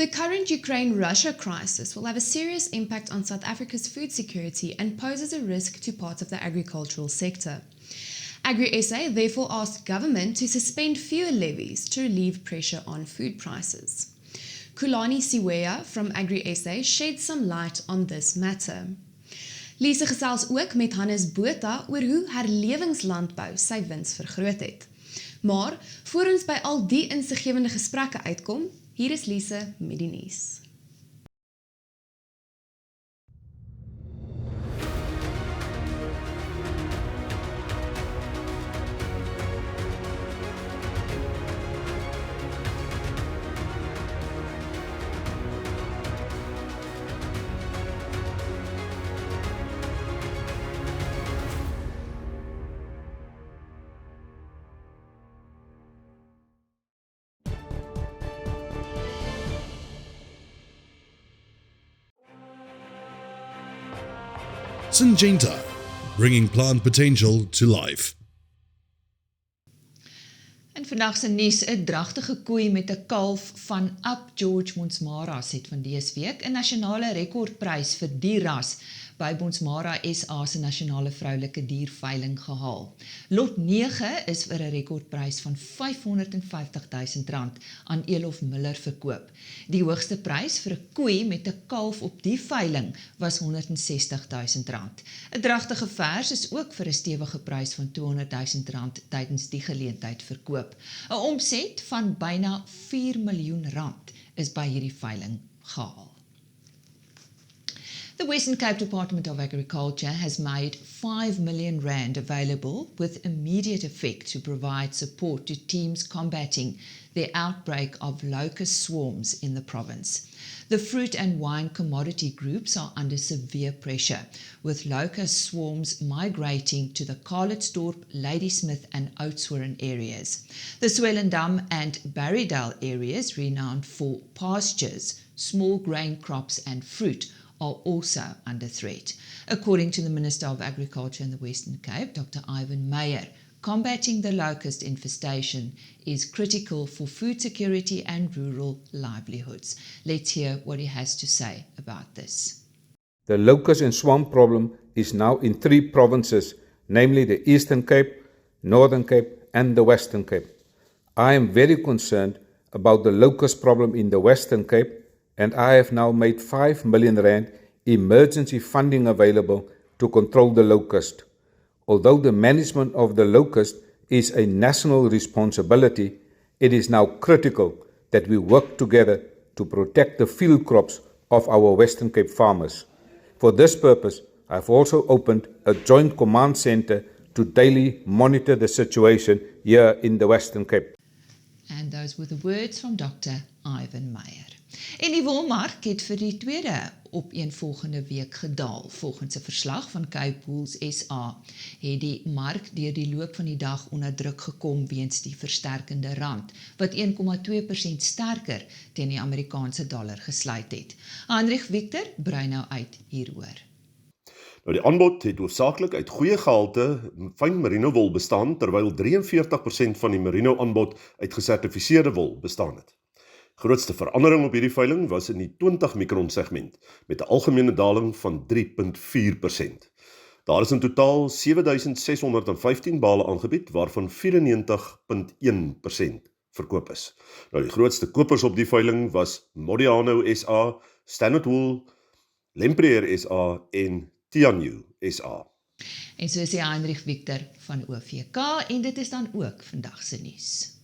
The current Ukraine-Russia crisis will have a serious impact on South Africa's food security and poses a risk to parts of the agricultural sector. Agri SA therefore asked government to suspend fuel levies to relieve pressure on food prices. Kulani Siweya from Agri SA sheds some light on this matter. Lise gesels ook met Botha oor hoe Herlewingslandbou sy wins vergroot het. Maar voor ons by al die insiggewende gesprekke uitkom, hier is Lise met die nuus. Syngenta, bringing plant potential to life. En vandag se nuus, 'n dragtige koei met 'n kalf van Up George Bonsmara het van dese week 'n nasionale rekordprys vir die ras by Bonsmara SA se nasionale vroulike dierveiling gehaal. Lot 9 is vir 'n rekordprys van R550.000 aan Elof Miller verkoop. Die hoogste prys vir 'n koei met 'n kalf op die veiling was R160.000. 'n Dragtige vers is ook vir 'n stewige prys van R200.000 tydens die geleentheid verkoop. 'n Omset van byna R4 miljoen is by hierdie veiling gehaal. The Western Cape Department of Agriculture has made R5 million available with immediate effect to provide support to teams combating the outbreak of locust swarms in the province. The fruit and wine commodity groups are under severe pressure, with locust swarms migrating to the Carletsdorp, Ladysmith and Oudtshoorn areas. The Swellendam and Barrydale areas, renowned for pastures, small grain crops and fruit, are also under threat. According to the Minister of Agriculture in the Western Cape, Dr. Ivan Meyer, combating the locust infestation is critical for food security and rural livelihoods. Let's hear what he has to say about this. The locust and swarm problem is now in 3 provinces, namely the Eastern Cape, Northern Cape and the Western Cape. I am very concerned about the locust problem in the Western Cape, and I have now made R5 million emergency funding available to control the locust. Although the management of the locust is a national responsibility, it is now critical that we work together to protect the field crops of our Western Cape farmers. For this purpose, I have also opened a joint command centre to daily monitor the situation here in the Western Cape. And those were the words from Dr. Ivan Meyer. En die wolmark het vir die tweede opeenvolgende week gedaal. Volgens 'n verslag van Cape Wool SA het die mark deur die loop van die dag onder druk gekom weens die versterkende rand, wat 1,2% sterker teen die Amerikaanse dollar gesluit het. Hendrik Victor brei nou uit hieroor. Nou die aanbod het hoofsaaklik uit goeie gehalte fyn merino wol bestaan, terwyl 43% van die merino aanbod uit gesertifiseerde wol bestaan het. Grootste verandering op hierdie veiling was in die 20 mikron segment, met 'n algemene daling van 3,4%. Daar is in totaal 7,615 bale aangebied, waarvan 94,1% verkoop is. Nou die grootste kopers op die veiling was Modiano SA, Standard Wool, Lempriere SA en Tianyu SA. En so is die Hendrik Victor van OVK, en dit is dan ook vandag se nuus.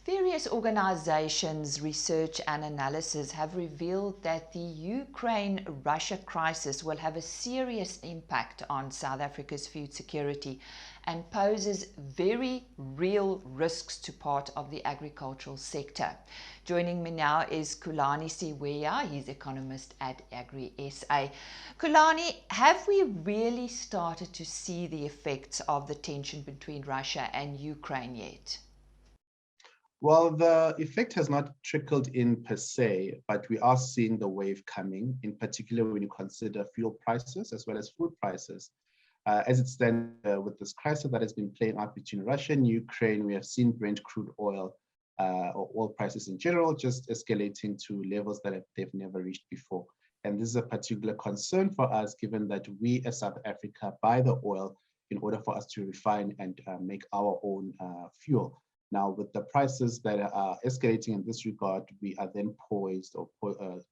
Various organizations' research and analysis have revealed that the Ukraine-Russia crisis will have a serious impact on South Africa's food security and poses very real risks to part of the agricultural sector. Joining me now is Kulani Siweya. He's economist at Agri SA. Kulani, have we really started to see the effects of the tension between Russia and Ukraine yet? Well, the effect has not trickled in per se, but we are seeing the wave coming, in particular when you consider fuel prices as well as food prices. As it stands with this crisis that has been playing out between Russia and Ukraine, we have seen Brent crude oil or oil prices in general just escalating to levels that they've never reached before. And this is a particular concern for us, given that we as South Africa buy the oil in order for us to refine and make our own fuel. Now, with the prices that are escalating in this regard, we are then poised or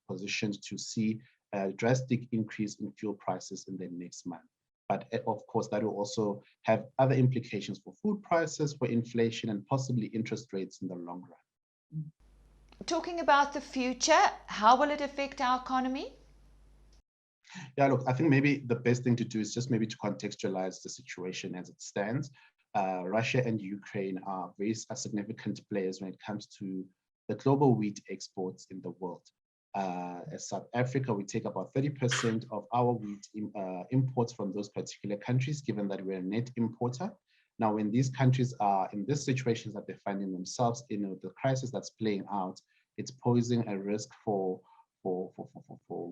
positioned to see a drastic increase in fuel prices in the next month. But of course, that will also have other implications for food prices, for inflation, and possibly interest rates in the long run. Talking about the future, how will it affect our economy? Yeah, look, I think maybe the best thing to do is just maybe to contextualize the situation as it stands. Russia and Ukraine are very significant players when it comes to the global wheat exports in the world. As South Africa, we take about 30% of our wheat imports from those particular countries, given that we're a net importer. Now, when these countries are in this situation that they're finding themselves in, the crisis that's playing out, it's posing a risk for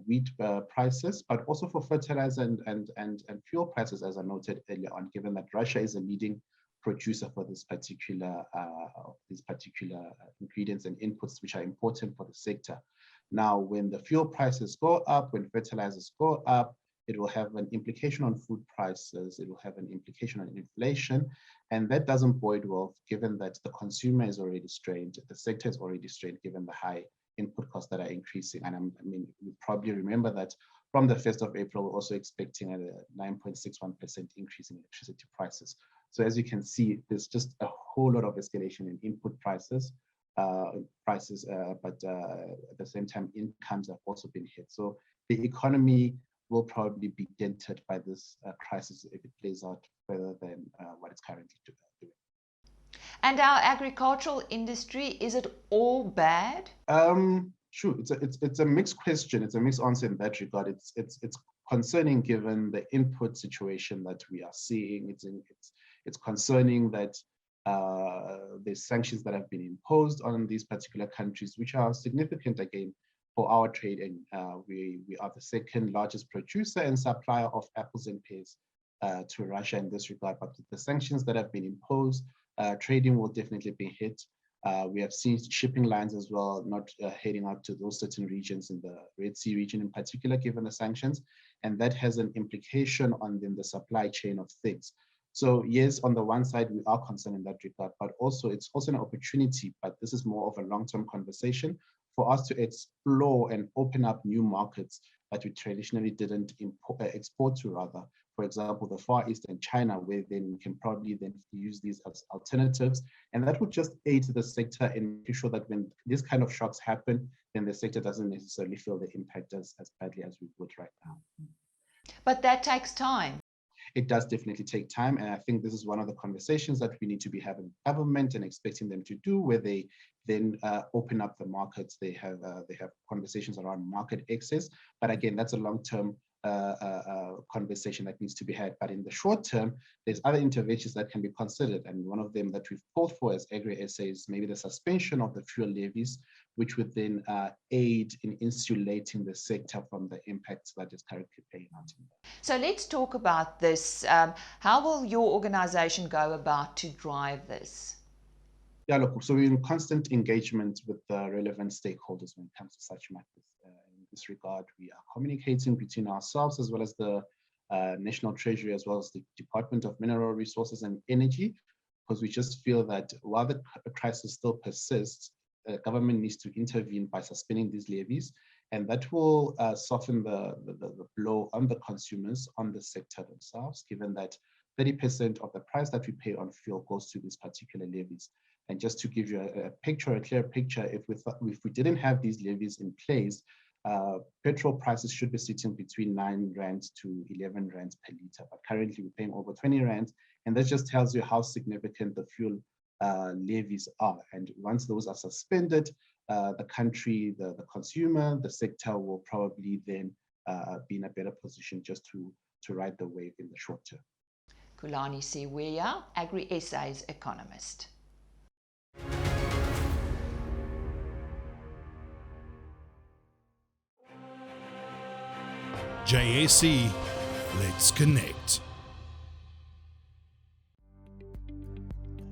wheat prices, but also for fertilizer and fuel prices, as I noted earlier on, given that Russia is a leading producer for this particular ingredients and inputs which are important for the sector. Now, when the fuel prices go up, when fertilizers go up, it will have an implication on food prices, it will have an implication on inflation, and that doesn't bode well, given that the consumer is already strained, the sector is already strained, given the high input costs that are increasing. And I mean, you probably remember that from the 1st of April, we're also expecting a 9.61% increase in electricity prices. So as you can see, there's just a whole lot of escalation in input prices, but at the same time, incomes have also been hit. So the economy will probably be dented by this crisis if it plays out further than what it's currently doing. And our agricultural industry, is it all bad? Sure, it's a mixed question. It's a mixed answer in that regard. It's concerning given the input situation that we are seeing. It's concerning that the sanctions that have been imposed on these particular countries, which are significant again for our trade. And we are the second largest producer and supplier of apples and pears to Russia in this regard. But the sanctions that have been imposed, trading will definitely be hit. We have seen shipping lines as well not heading out to those certain regions in the Red Sea region in particular, given the sanctions. And that has an implication on then the supply chain of things. So yes, on the one side, we are concerned in that regard, but also it's also an opportunity, but this is more of a long-term conversation for us to explore and open up new markets that we traditionally didn't export to rather. For example, the Far East and China, where then we can probably then use these as alternatives. And that would just aid the sector in making sure that when these kind of shocks happen, then the sector doesn't necessarily feel the impact as badly as we would right now. But that takes time. It does definitely take time. And I think this is one of the conversations that we need to be having with government and expecting them to do, where they then open up the markets. They have conversations around market access. But again, that's a long-term conversation that needs to be had. But in the short term, there's other interventions that can be considered. And one of them that we've called for as Agri SA is maybe the suspension of the fuel levies, which would then aid in insulating the sector from the impacts that is currently playing out. So let's talk about this. How will your organization go about to drive this? Yeah, look, so we're in constant engagement with the relevant stakeholders when it comes to such matters. In this regard, we are communicating between ourselves as well as the National Treasury, as well as the Department of Mineral Resources and Energy, because we just feel that while the crisis still persists, the government needs to intervene by suspending these levies, and that will soften the blow on the consumers, on the sector themselves, given that 30% of the price that we pay on fuel goes to these particular levies. And just to give you a clear picture, if we didn't have these levies in place, petrol prices should be sitting between 9 rand to 11 rand per liter. But currently we're paying over 20 rand. And that just tells you how significant the fuel levies are. And once those are suspended, the country, the consumer, the sector will probably then be in a better position just to ride the wave in the short term. Kulani Siweya, Agri SA's economist. JSE, let's connect.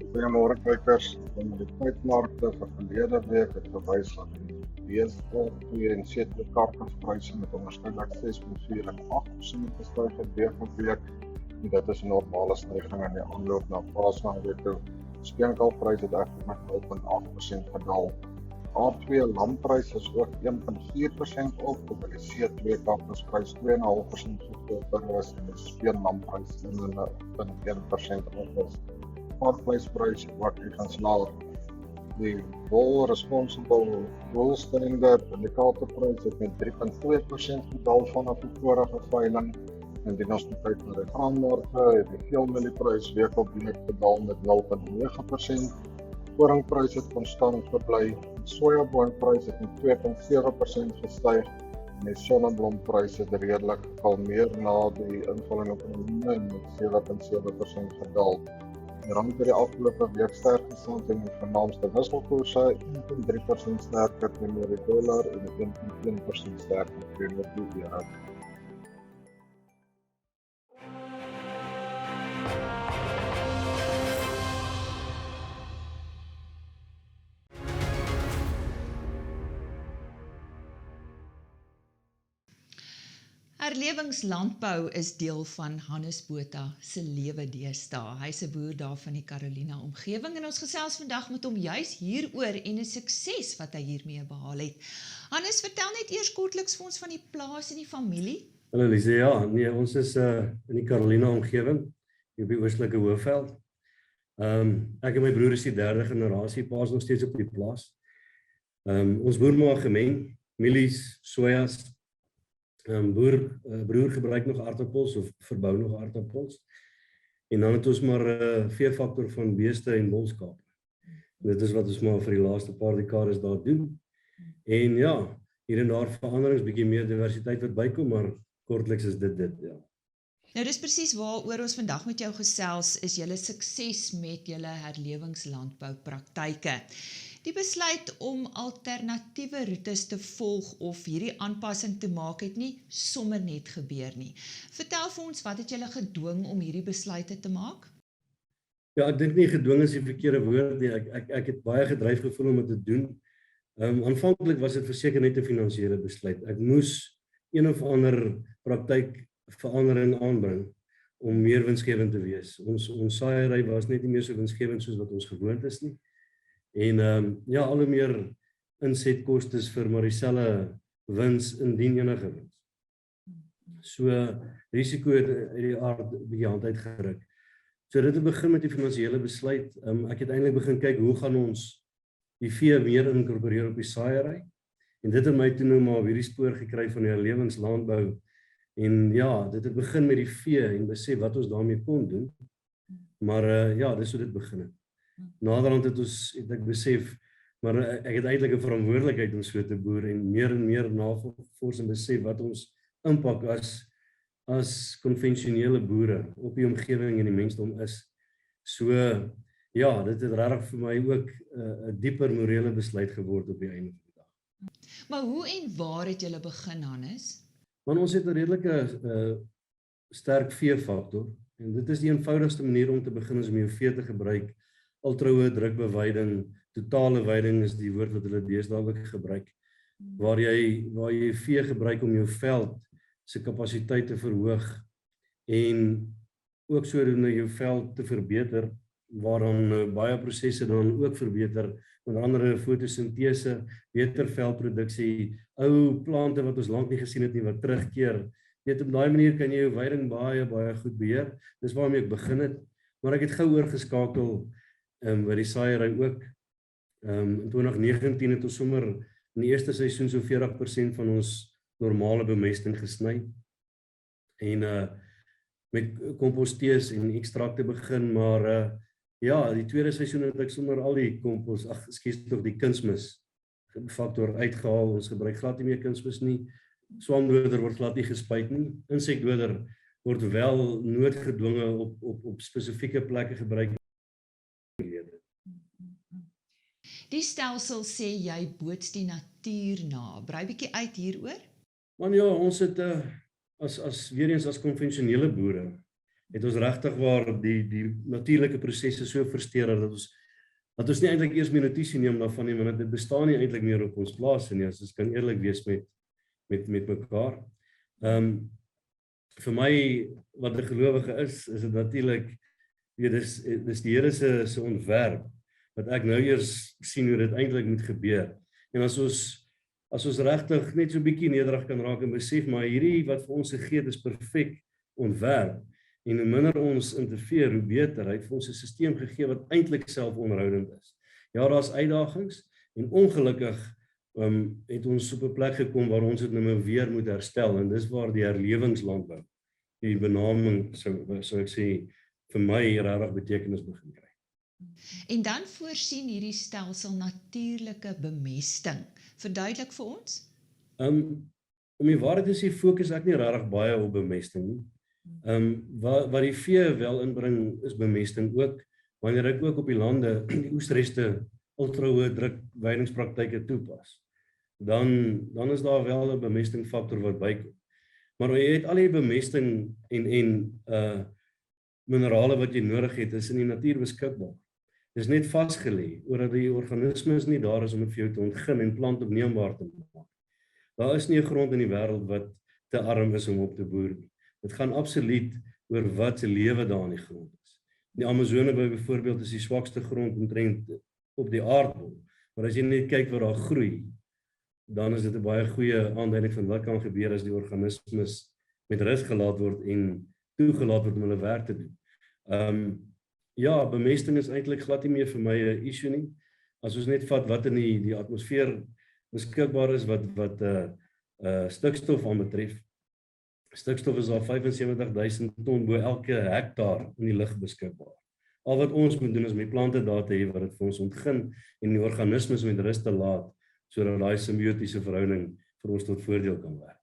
Goeiemôre kykers. Die tydmarkte vir verlede week het gewys dat die beeste en sekere karkaspryse met onderskeidelik 6,4 en 8% gestyg het week op week. En dit is 'n normale stygings in die aanloop na Paasnaweek toe. Steenkoolpryse het egter met 0,8% gedaal. A2 lampryse is ook 1,4% op, terwyl die C2 karkasprys 2,5% goedkoper is en die speenlamprys 1,1% op is. Varkvleisprys wat effens laer. Die wol responsible wool standard indikatorprys het met 3,2% gedaal vanaf die vorige veiling. En as ons kyk na die graanmarkte, het die veelmielie week op week gedaal met 0,9%. Koringprys het konstant gebly. Die sojaboonprys het met 2,7% gestyg. En die sonneblomprys het redelik gekalmeer na die invalling op die en met 7,7% gedaal. Die rand het die afgelope week sterk gestaan teen die vernaamste wisselkoerse, 1,3% sterker teenoor die dollar en 1,1% sterker teenoor die euro. Herlewingslandbou is deel van Hannes Botha se lewe deesdae. Hy's 'n boer daar van die Carolina omgewing en ons gesels vandag met hom juis hieroor en 'n sukses wat hy hiermee behaal het. Hannes, vertel net eers kortliks vir ons van die plaas en die familie. Hallo Lise, ja, nee, ons is in die Carolina omgewing, hier op die oostelike Hoëveld. Ek en my broer is die derde generasie, pa is nog steeds op die plaas. Ons boer maar gemeng, mielies, sojas. Broer gebruik nog aardappels of verbou nog aardappels. En dan het ons maar 'n veefaktor van beeste en wolskape. Dit is wat ons maar vir die laaste paar dekades daar doen. En ja, hier en daar veranderings, bietjie meer diversiteit wat bykom, maar kortliks is dit, ja. Nou dis presies waaroor ons vandag met jou gesels, is julle sukses met julle herlewingslandboupraktyke. Die besluit om alternatiewe roetes te volg of hierdie aanpassing te maak het nie sommer net gebeur nie. Vertel vir ons, wat het julle gedwing om hierdie besluite te maak? Ja, ek dink nie gedwing is die verkeerde woord nie. Ek het baie gedryf gevoel om dit te doen. Aanvanklik was dit verseker net 'n finansiële besluit. Ek moes een of ander praktykverandering aanbring om meer winsgewend te wees. Ons saaiery was net nie meer so winsgewend soos wat ons gewoond is nie. En ja, al hoe meer insetkostes vir maar dieselfde wins indien enige wins. So risiko het uit die aard bietjie hand uitgeruk. So dit het begin met die finansiële besluit. Ek het eintlik begin kyk hoe gaan ons die vee meer inkorporeer op die saaiery. En dit het my toe nou maar op hierdie spoor gekry van die herlewingslandbou. En ja, dit het begin met die vee en besef wat ons daarmee kon doen. Maar ja, dis hoe dit begin het. Naderhand het ek besef, maar ek het eintlik 'n verantwoordelikheid om so te boer en meer navorsing besef wat ons impak as konvensionele boere op die omgewing en die mensdom is. So ja, dit het regtig vir my ook 'n dieper morele besluit geword op die einde van die dag. Maar hoe en waar het julle begin, Hannes? Want ons het 'n redelike sterk veefaktor en dit is die eenvoudigste manier om te begin is om jou vee te gebruik. Ultrahoë drukbeweiding, totale weiding is die woord wat hulle deesdae ook gebruik, waar jy vee gebruik om jou veld se kapasiteit te verhoog en ook sodoende jou veld te verbeter, waar dan baie prosesse dan ook verbeter, onder andere fotosintese, beter veldproduksie, ou plante wat ons lank nie gesien het nie wat terugkeer. Weet, op daai manier kan jy jou weiding baie goed beheer. Dis waarmee ek begin het, maar ek het gou oorgeskakel by die saaiery ook. In 2019 het ons sommer in die eerste seisoen so 40% van ons normale bemesting gesny. En met komposteers en ekstrakte begin, maar ja, die tweede seisoen het ek sommer al die die kunsmis faktor uitgehaal. Ons gebruik glad nie meer kunsmis nie. Swamdoder word glad nie gespuit nie. Insekdoder word wel noodgedwonge op spesifieke plekke gebruik. Die stelsel sê jy boots die natuur na. Brei bietjie uit hieroor. Man ja, ons het weer eens as konvensionele boere, het ons regtig waar die natuurlike prosesse so versteur dat ons nie eintlik eers meer notisie neem daarvan nie, want dit bestaan nie eintlik meer op ons plase nie, as ons kan eerlik wees met mekaar. Vir my, wat 'n gelowige is dit natuurlik, dis die Here se ontwerp, wat ek nou eers sien hoe dit eintlik moet gebeur. En as ons regtig net so 'n bietjie nederig kan raak en besef, maar hierdie wat vir ons gegee is perfek ontwerp, en hoe minder ons interfereer, hoe beter. Hy het vir ons 'n stelsel gegee wat eintlik selfonderhoudend is. Ja, daar's uitdagings, en ongelukkig het ons op 'n plek gekom waar ons dit nou weer moet herstel, en dis waar die herlewingslandbou, die benaming, sou ek sê, vir my regtig betekenis begin kry. En dan voorsien hierdie stelsel natuurlike bemesting. Verduidelik vir ons? Om die waarheid te sê, fokus ek nie regtig baie op bemesting nie. Wat die vee wel inbring is bemesting ook, wanneer ek ook op die lande die oesreste ultrahoë druk weidingspraktyke toepas, dan is daar wel 'n bemestingfaktor wat bykom. Maar jy het al die bemesting en minerale wat jy nodig het, is in die natuur beskikbaar. Dit is net vasgelê, oordat die organismes nie daar is om dit vir jou te ontgin en plantopneembaar te maak. Daar is nie 'n grond in die wêreld wat te arm is om op te boer nie. Dit gaan absoluut oor wat se lewe daar in die grond is. Die Amazone byvoorbeeld is die swakste grond omtrent op die aardbol. Maar as jy net kyk wat daar groei, dan is dit 'n baie goeie aanduiding van wat kan gebeur as die organismes met rus gelaat word en toegelaat word om hulle werk te doen. Ja, bemesting is eintlik glad nie meer vir my 'n issue nie. As ons net vat wat in die atmosfeer beskikbaar is wat stikstof aanbetref. Stikstof is al 75.000 ton bo elke hektaar in die lug beskikbaar. Al wat ons moet doen is om die plante daar te hê wat dit vir ons ontgin en die organismes met rus te laat, sodat daai simbiotiese verhouding vir ons tot voordeel kan werk.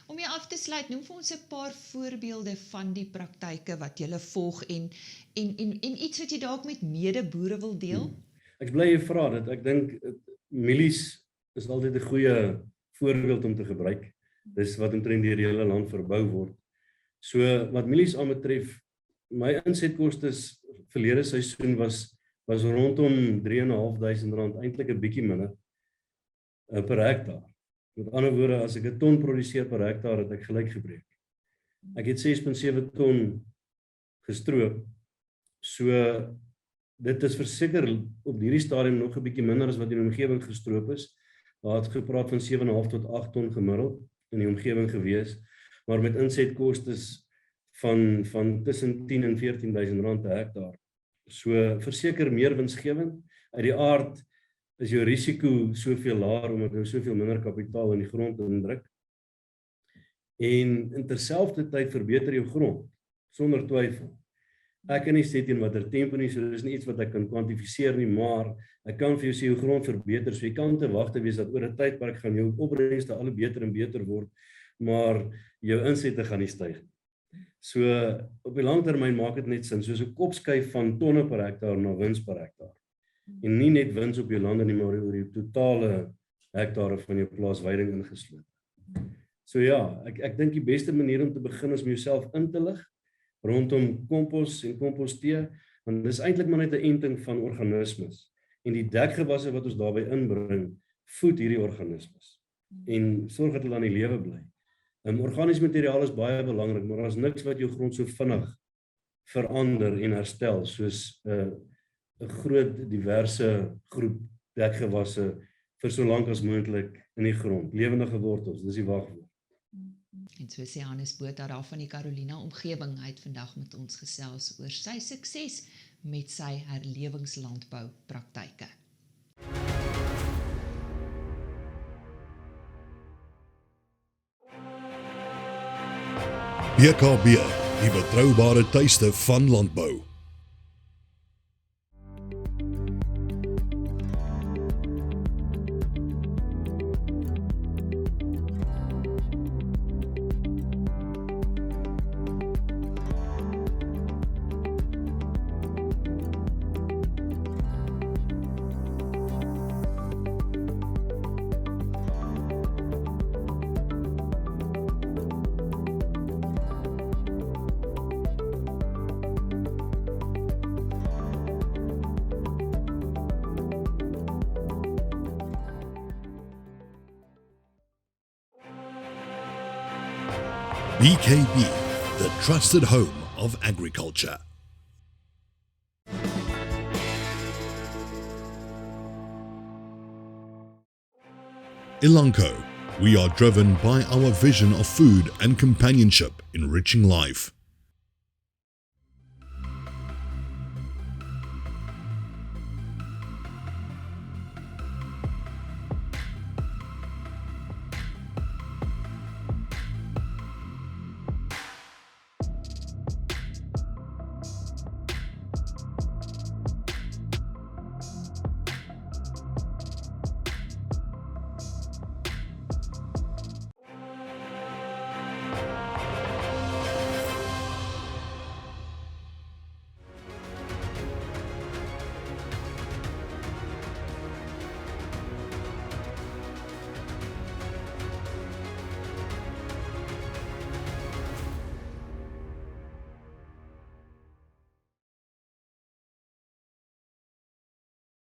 Om jy af te sluit, noem vir ons 'n paar voorbeelde van die praktyke wat jy volg en iets wat jy dalk met medeboere wil deel? Ek bly jy vra dit. Ek dink mielies is altyd 'n goeie voorbeeld om te gebruik. Dis wat omtrent deur die hele land verbou word. So wat mielies aanbetref, my insetkostes verlede seisoen was rondom R3.500, eintlik 'n bietjie minder per hektaar. Met ander woorde, as ek 'n ton produseer per hektaar, het ek gelyk gebreek. Ek het 6.7 ton gestroop. So dit is verseker op hierdie stadium nog 'n bietjie minder as wat in die omgewing gestroop is. Daar het gepraat van 7.5 tot 8 ton gemiddeld in die omgewing gewees, maar met insetkostes van tussen 10 en 14.000 rand per hektaar. So verseker meer winsgewend. Uit die aard is jou risiko soveel laer omdat jy soveel minder kapitaal in die grond indruk. En terselfdertyd verbeter jou grond sonder twyfel. Ek kan nie sê teen watter tempo nie, so dis nie iets wat ek kan kwantifiseer nie, maar ek kan vir jou sê jou grond verbeter, so jy kan te wag te wees dat oor 'n tydperk gaan jou opbrengste al beter en beter word, maar jou insette gaan nie styg nie. So op die langtermyn maak dit net sin, soos 'n kopskyf van tonne per hektaar na wins per hektaar. En nie net wins op jou lande nie, maar oor die totale hektare van jou plaasweiding ingesloot. So ja, ek dink die beste manier om te begin is om jouself in te lig rondom kompos en kompostee, want dis eintlik maar net 'n enting van organismes. En die dekgewasse wat ons daarbey inbring, voed hierdie organismes en sorg dat hulle aan die lewe bly. Organiese materiaal is baie belangrik, maar daar's niks wat jou grond so vinnig verander en herstel soos 'n groot diverse groep dekgewasse vir so lank as moontlik in die grond. Lewendige wortels, dis die wagwoord. En so sê Botha daar van die Carolina omgewing, hy het vandag met ons gesels oor sy sukses met sy herlewingslandboupraktyke. BKB, die betroubare tuiste van landbou. BKB, the trusted home of agriculture. Elanco, we are driven by our vision of food and companionship enriching life.